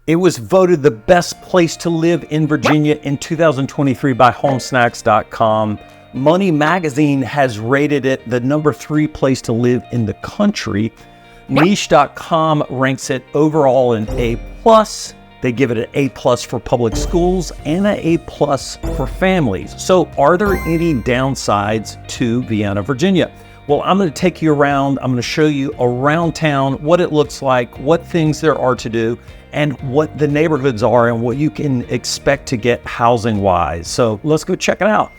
It was voted the best place to live in Virginia in 2023 by homesnacks.com. Money Magazine has rated it the #3 place to live in the country. Niche.com ranks it overall an A+. They give it an A+ for public schools and an A+ for families. So are there any downsides to Vienna, Virginia? Well, I'm going to take you around. I'm going to show you around town what it looks like, what things there are to do, and what the neighborhoods are and what you can expect to get housing-wise. So let's go check it out.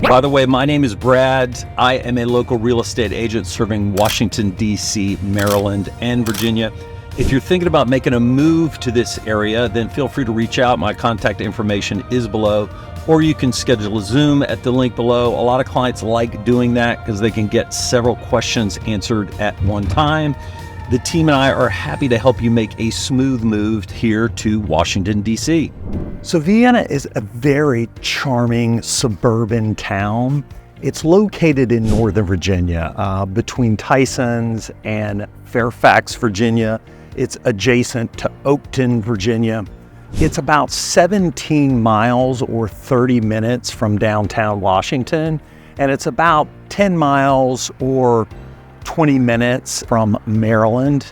By the way, my name is Brad. I am a local real estate agent serving Washington, D.C., Maryland, and Virginia. If you're thinking about making a move to this area, then feel free to reach out. My contact information is below, or you can schedule a Zoom at the link below. A lot of clients like doing that because they can get several questions answered at one time. The team and I are happy to help you make a smooth move here to Washington, D.C. So Vienna is a very charming suburban town. It's located in Northern Virginia, between Tyson's and Fairfax, Virginia. It's adjacent to Oakton, Virginia. It's about 17 miles or 30 minutes from downtown Washington, and it's about 10 miles or 20 minutes from Maryland.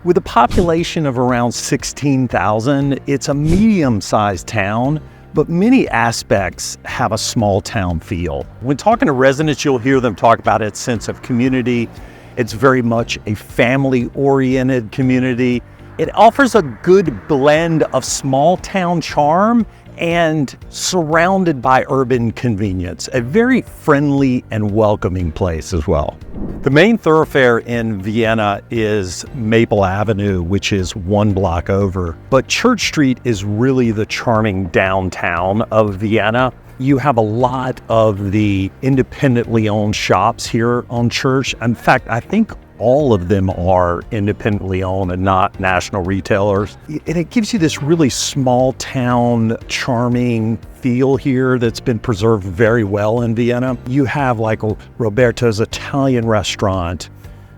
With a population of around 16,000, it's a medium-sized town, but many aspects have a small town feel. When talking to residents, you'll hear them talk about its sense of community. It's very much a family-oriented community. It offers a good blend of small town charm and surrounded by urban convenience, a very friendly and welcoming place as well. The main thoroughfare in Vienna is Maple Avenue, which is 1 block over, but Church Street is really the charming downtown of Vienna. You have a lot of the independently owned shops here on Church. In fact, I think all of them are independently owned and not national retailers. And it gives you this really small town, charming feel here that's been preserved very well in Vienna. You have like Roberto's Italian restaurant.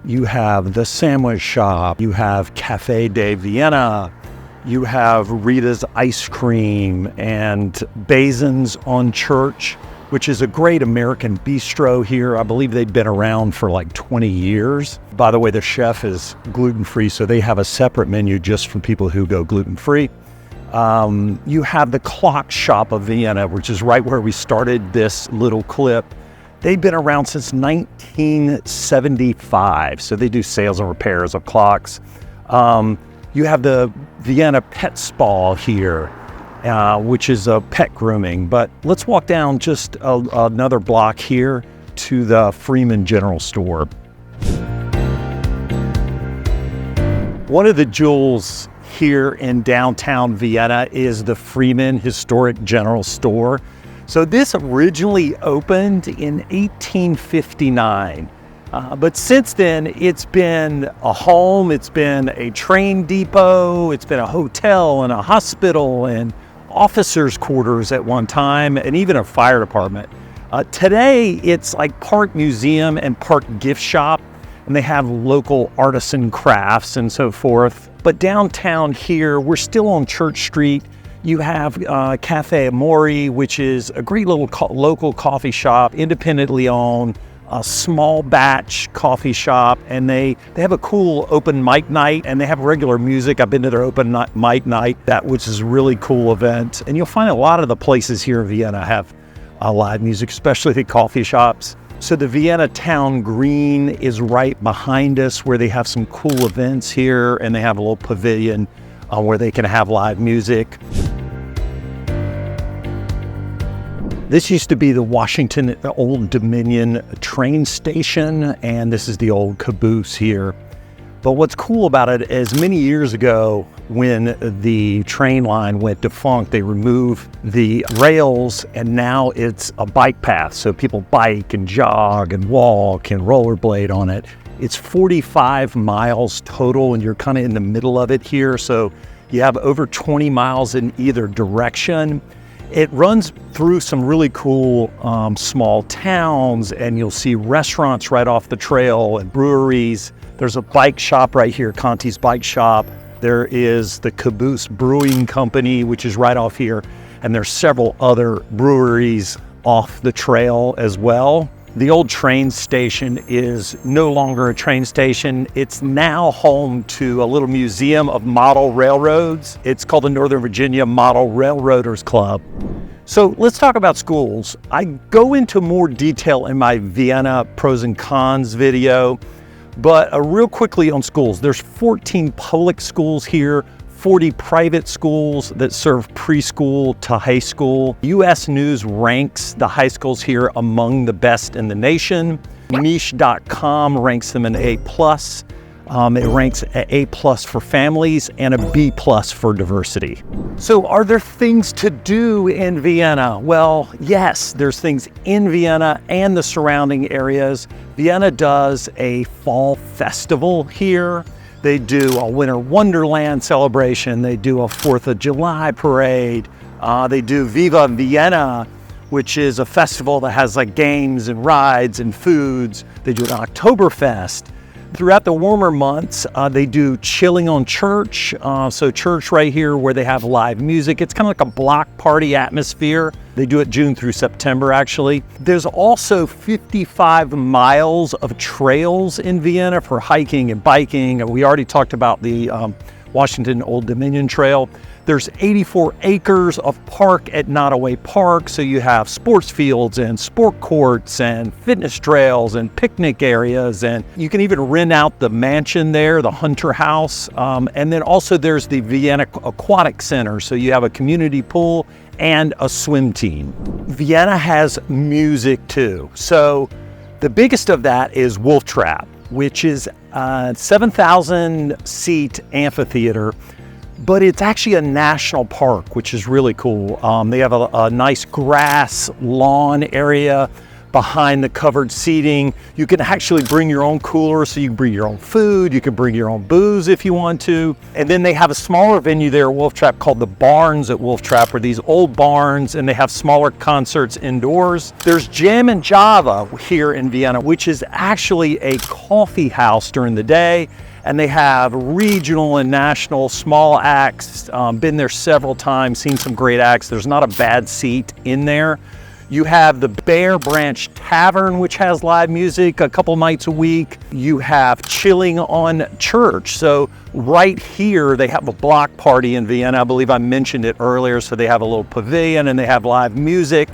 You have the sandwich shop. You have Cafe de Vienna. You have Rita's ice cream and Basin's on Church, which is a great American bistro here. I believe they've been around for like 20 years. By the way, the chef is gluten-free, so they have a separate menu just for people who go gluten-free. You have the Clock Shop of Vienna, which is right where we started this little clip. They've been around since 1975, so they do sales and repairs of clocks. You have the Vienna Pet Spa here, which is a pet grooming. But let's walk down just another block here to the Freeman General Store. One of the jewels here in downtown Vienna is the Freeman Historic General Store. So this originally opened in 1859. But since then, it's been a home, it's been a train depot, it's been a hotel and a hospital and officers' quarters at one time, and even a fire department. Today, it's like Park Museum and Park Gift Shop, and they have local artisan crafts and so forth. But downtown here, we're still on Church Street. You have Cafe Amore, which is a great little local coffee shop, independently owned, a small batch coffee shop, and they have a cool open mic night, and they have regular music. I've been to their open mic night, which is a really cool event. And you'll find a lot of the places here in Vienna have live music, especially the coffee shops. So the Vienna Town Green is right behind us, where they have some cool events here, and they have a little pavilion where they can have live music. This used to be the Washington Old Dominion train station, and this is the old caboose here. But what's cool about it is many years ago, when the train line went defunct, they removed the rails, and now it's a bike path. So people bike and jog and walk and rollerblade on it. It's 45 miles total, and you're kind of in the middle of it here. So you have over 20 miles in either direction. It runs through some really cool small towns, and you'll see restaurants right off the trail and breweries. There's a bike shop right here, Conti's Bike Shop. There is the Caboose Brewing Company, which is right off here. And there's several other breweries off the trail as well. The old train station is no longer a train station. It's now home to a little museum of model railroads. It's called the Northern Virginia Model Railroaders Club. So let's talk about schools. I go into more detail in my Vienna pros and cons video, but real quickly on schools. There's 14 public schools here, 40 private schools that serve preschool to high school. US News ranks the high schools here among the best in the nation. Niche.com ranks them an A+. It ranks an A+ for families and a B+ for diversity. So are there things to do in Vienna? Well, yes, there's things in Vienna and the surrounding areas. Vienna does a fall festival here. They do a Winter Wonderland celebration. They do a 4th of July parade. They do Viva Vienna, which is a festival that has like games and rides and foods. They do an Oktoberfest. Throughout the warmer months, they do Chilling on Church. So church right here where they have live music. It's kind of like a block party atmosphere. They do it June through September, actually. There's also 55 miles of trails in Vienna for hiking and biking. We already talked about the Washington Old Dominion Trail. There's 84 acres of park at Nottoway Park. So you have sports fields and sport courts and fitness trails and picnic areas. And you can even rent out the mansion there, the Hunter House. And then also there's the Vienna Aquatic Center. So you have a community pool and a swim team. Vienna has music too. So the biggest of that is Wolf Trap, which is a 7,000 seat amphitheater. But it's actually a national park, which is really cool. They have a nice grass lawn area behind the covered seating. You can actually bring your own cooler, so you can bring your own food, you can bring your own booze if you want to. And then they have a smaller venue there at Wolf Trap called the Barns at Wolf Trap, where these old barns, and they have smaller concerts indoors. There's Jam and Java here in Vienna, which is actually a coffee house during the day. And they have regional and national small acts. Been there several times, seen some great acts. There's not a bad seat in there. You have the Bear Branch Tavern, which has live music a couple nights a week. You have Chilling on Church. So right here, they have a block party in Vienna. I believe I mentioned it earlier. So they have a little pavilion and they have live music.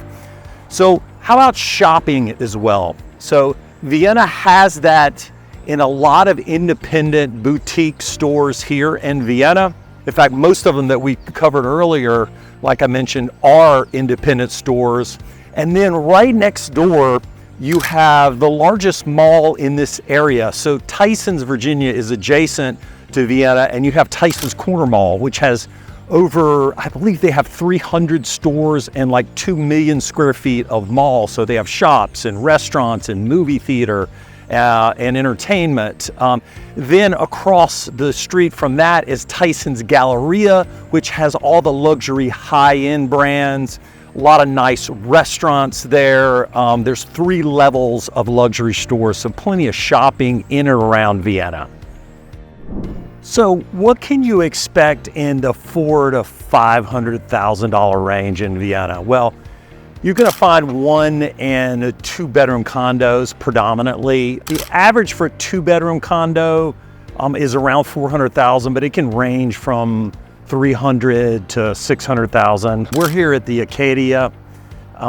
So how about shopping as well? So Vienna has that in a lot of independent boutique stores here in Vienna. In fact, most of them that we covered earlier, like I mentioned, are independent stores. And then right next door, you have the largest mall in this area. So Tyson's Virginia is adjacent to Vienna, and you have Tyson's Corner Mall, which has over, I believe they have 300 stores and like 2 million square feet of mall. So they have shops and restaurants and movie theater and entertainment. Then across the street from that is Tyson's Galleria, which has all the luxury high-end brands, a lot of nice restaurants there. There's 3 levels of luxury stores, so plenty of shopping in and around Vienna. So what can you expect in the $400,000 to $500,000 range in Vienna? Well, you're going to find 1 and 2-bedroom condos predominantly. The average for a 2-bedroom condo is around $400,000, but it can range from $300,000 to $600,000. We're here at the Acadia.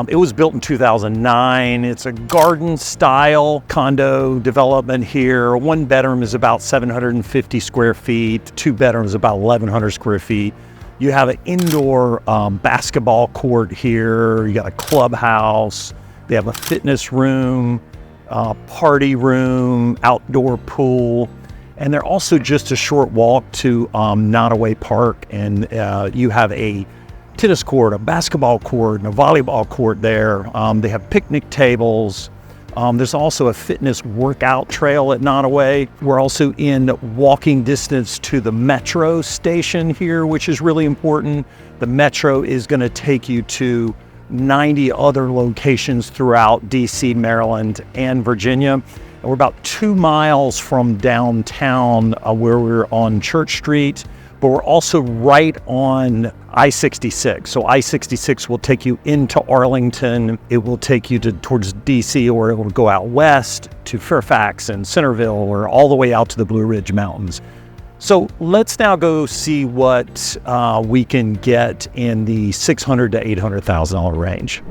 It was built in 2009. It's a garden style condo development here. 1 bedroom is about 750 square feet. 2 bedrooms about 1,100 square feet. You have an indoor basketball court here. You got a clubhouse. They have a fitness room, party room, outdoor pool. And they're also just a short walk to Nottoway Park. And you have a tennis court, a basketball court, and a volleyball court there. They have picnic tables. There's also a fitness workout trail at Nottoway. We're also in walking distance to the metro station here, which is really important. The metro is going to take you to 90 other locations throughout DC, Maryland, and Virginia. And we're about 2 miles from downtown where we're on Church Street, but we're also right on I-66. So I-66 will take you into Arlington. It will take you towards DC, or it will go out west to Fairfax and Centerville, or all the way out to the Blue Ridge Mountains. So let's now go see what we can get in the $600,000 to $800,000 range.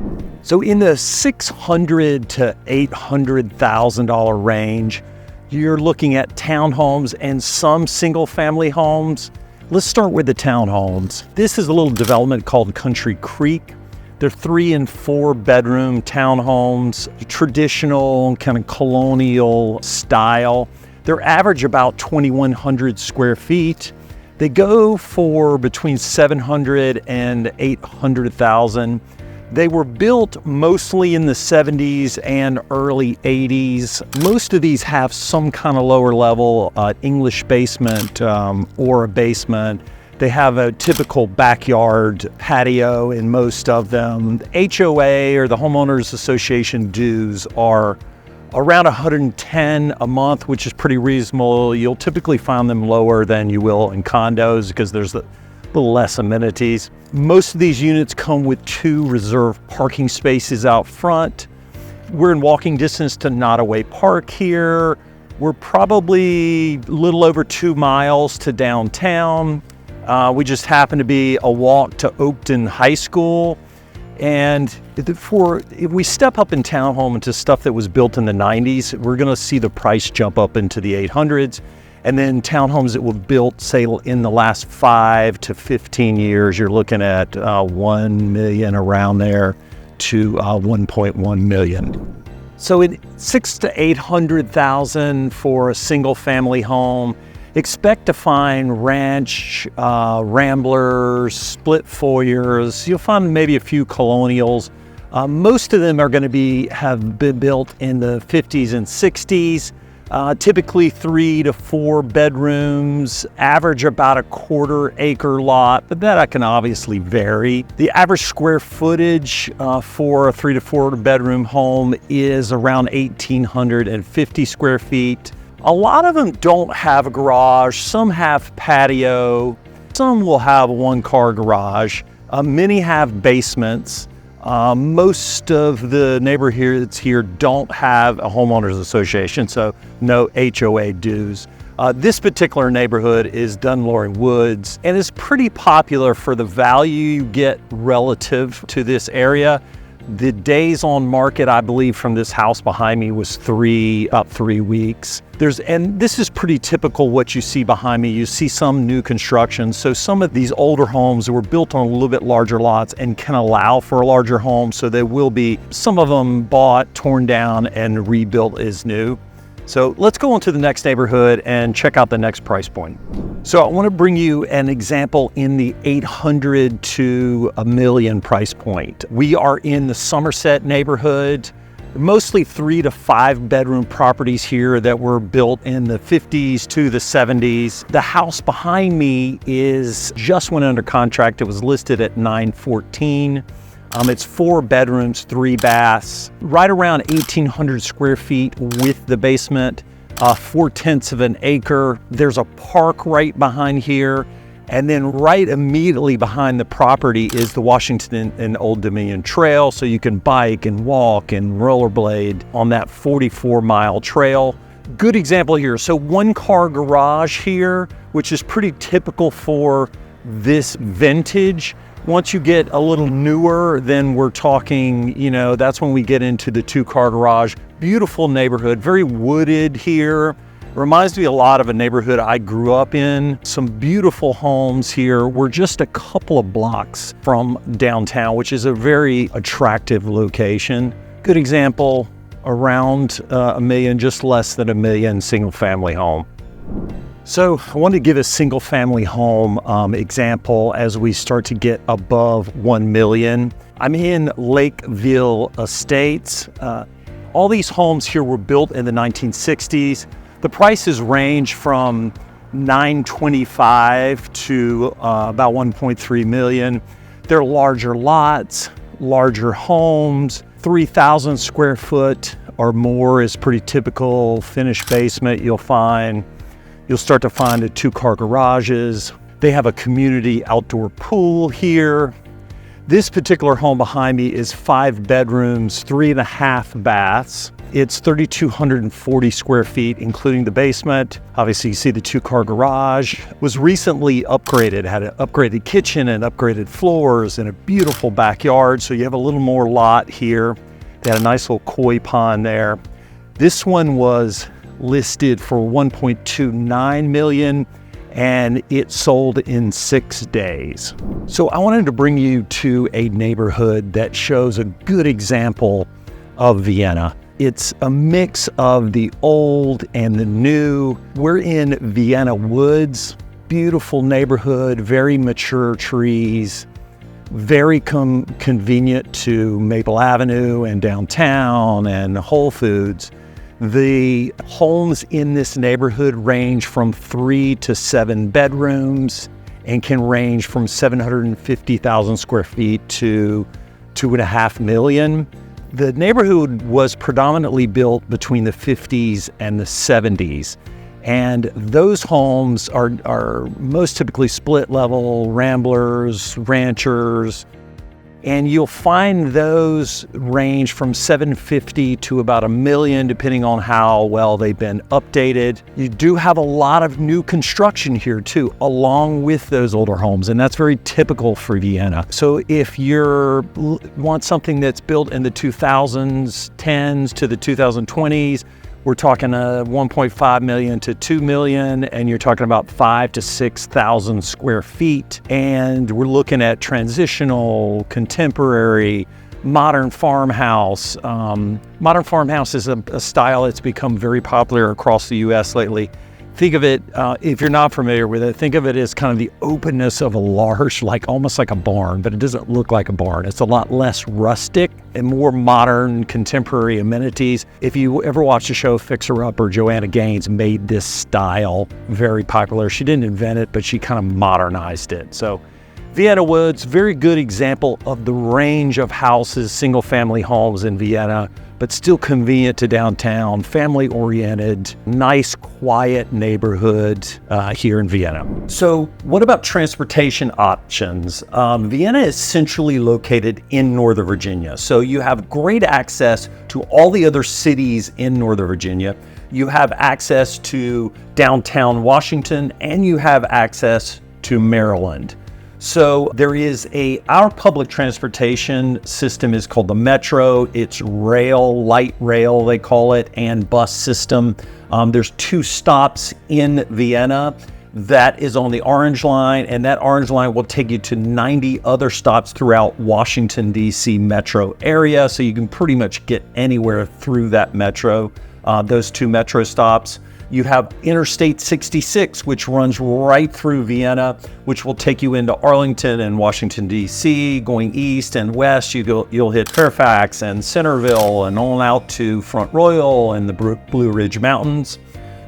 So in the $600,000 to $800,000 range, you're looking at townhomes and some single-family homes. Let's start with the townhomes. This is a little development called Country Creek. They're 3 and 4 bedroom townhomes, traditional kind of colonial style. They're average about 2,100 square feet. They go for between $700,000 and $800,000. They were built mostly in the 70s and early 80s. Most of these have some kind of lower level English basement or a basement. They have a typical backyard patio in most of them. The HOA, or the Homeowners Association, dues are around $110 a month, which is pretty reasonable. You'll typically find them lower than you will in condos because there's a little less amenities. Most of these units come with 2 reserved parking spaces out front. We're in walking distance to Nottoway Park here. We're probably a little over 2 miles to downtown. We just happen to be a walk to Oakton High School. And if we step up in townhome into stuff that was built in the 90s, we're going to see the price jump up into the 800s. And then townhomes that were built, say, in the last 5 to 15 years, you're looking at $1 million around there to $1.1 million. So in $600,000 to $800,000 for a single family home. Expect to find ranch, ramblers, split foyers. You'll find maybe a few colonials. Most of them are going to have been built in the 50s and 60s. Typically 3 to 4 bedrooms, average about a 1/4 acre lot, but that can obviously vary. The average square footage for a 3 to 4 bedroom home is around 1,850 square feet. A lot of them don't have a garage. Some have patio. Some will have a 1-car garage. Many have basements. Most of the neighborhoods here don't have a homeowners association, so no HOA dues. This particular neighborhood is Dunlorry Woods and is pretty popular for the value you get relative to this area. The days on market, I believe, from this house behind me was about 3 weeks. And this is pretty typical what you see behind me. You see some new construction. So some of these older homes were built on a little bit larger lots and can allow for a larger home. So there will be some of them bought, torn down, and rebuilt as new. So let's go on to the next neighborhood and check out the next price point. So I want to bring you an example in the 800 to $1 million price point. We are in the Somerset neighborhood, mostly 3 to 5 bedroom properties here that were built in the 50s to the 70s. The house behind me just went under contract. It was listed at $914. It's 4 bedrooms, 3 baths, right around 1,800 square feet with the basement, 4/10 of an acre. There's a park right behind here. And then right immediately behind the property is the Washington and Old Dominion Trail. So you can bike and walk and rollerblade on that 44-mile trail. Good example here. So 1-car garage here, which is pretty typical for this vintage. Once you get a little newer, then we're talking, that's when we get into the 2-car garage. Beautiful neighborhood, very wooded here. Reminds me a lot of a neighborhood I grew up in. Some beautiful homes here. We're just a couple of blocks from downtown, which is a very attractive location. Good example, around $1 million, just less than $1 million, single family home. So I wanted to give a single family home example as we start to get above $1 million. I'm in Lakeville Estates. All these homes here were built in the 1960s. The prices range from $925 to about $1.3 million. They're larger lots, larger homes. 3,000 square foot or more is pretty typical. Finished basement you'll find. You'll start to find the 2-car garages. They have a community outdoor pool here. This particular home behind me is 5 bedrooms, 3.5 baths. It's 3,240 square feet, including the basement. Obviously, you see the 2-car garage. Was recently upgraded, had an upgraded kitchen and upgraded floors and a beautiful backyard. So you have a little more lot here. They had a nice little koi pond there. This one was listed for $1.29 million. And it sold in 6 days. So I wanted to bring you to a neighborhood that shows a good example of Vienna. It's a mix of the old and the new. We're in Vienna Woods, beautiful neighborhood, very mature trees, very convenient to Maple Avenue and downtown and Whole Foods. The homes in this neighborhood range from 3 to 7 bedrooms and can range from 750,000 square feet to $2.5 million. The neighborhood was predominantly built between the 50s and the 70s. And those homes are most typically split level, ramblers, ranchers. And you'll find those range from 750 to about $1 million, depending on how well they've been updated. You do have a lot of new construction here too, along with those older homes, and that's very typical for Vienna. So if you want something that's built in the 2000s, 10s to the 2020s, we're talking 1.5 million to 2 million, and you're talking about 5,000 to 6,000 square feet. And we're looking at transitional, contemporary, modern farmhouse. Modern farmhouse is a style that's become very popular across the US lately. Think of it, if you're not familiar with it, think of it as kind of the openness of a large, almost like a barn, but it doesn't look like a barn. It's a lot less rustic and more modern, contemporary amenities. If you ever watched the show Fixer Upper, Joanna Gaines made this style very popular. She didn't invent it, but she kind of modernized it. So Vienna Woods, very good example of the range of houses, single family homes in Vienna, but still convenient to downtown, family-oriented, nice, quiet neighborhood here in Vienna. So what about transportation options? Vienna is centrally located in Northern Virginia, so you have great access to all the other cities in Northern Virginia. You have access to downtown Washington, and you have access to Maryland. So there is our public transportation system is called the Metro. It's rail, light rail they call it, and bus system. There's 2 stops in Vienna. That is on the Orange Line, and that Orange Line will take you to 90 other stops throughout Washington, D.C. metro area. So you can pretty much get anywhere through that metro, those 2 metro stops. You have Interstate 66, which runs right through Vienna, which will take you into Arlington and Washington, D.C. Going east and west, you'll hit Fairfax and Centerville and on out to Front Royal and the Blue Ridge Mountains.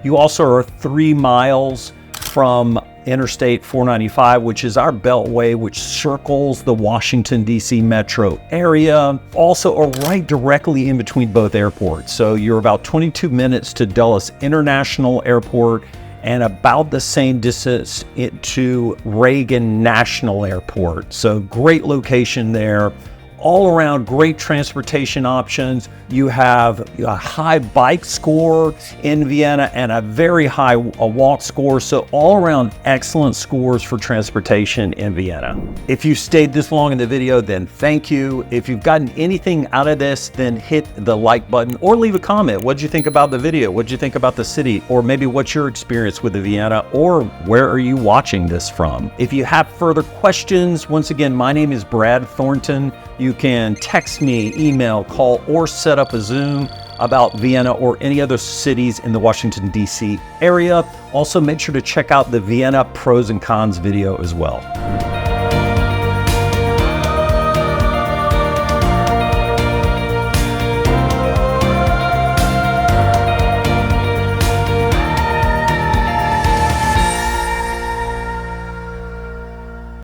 You also are 3 miles from Interstate 495, which is our beltway, which circles the Washington, D.C. metro area. Also are right directly in between both airports. So you're about 22 minutes to Dulles International Airport and about the same distance to Reagan National Airport. So great location there. All around great transportation options. You have a high bike score in Vienna and a very high walk score. So all around excellent scores for transportation in Vienna. If you stayed this long in the video, then thank you. If you've gotten anything out of this, then hit the like button or leave a comment. What'd you think about the video? What'd you think about the city? Or maybe what's your experience with the Vienna, or where are you watching this from? If you have further questions, once again, my name is Brad Thornton. You can text me, email, call, or set up a Zoom about Vienna or any other cities in the Washington, D.C. area. Also, make sure to check out the Vienna pros and cons video as well.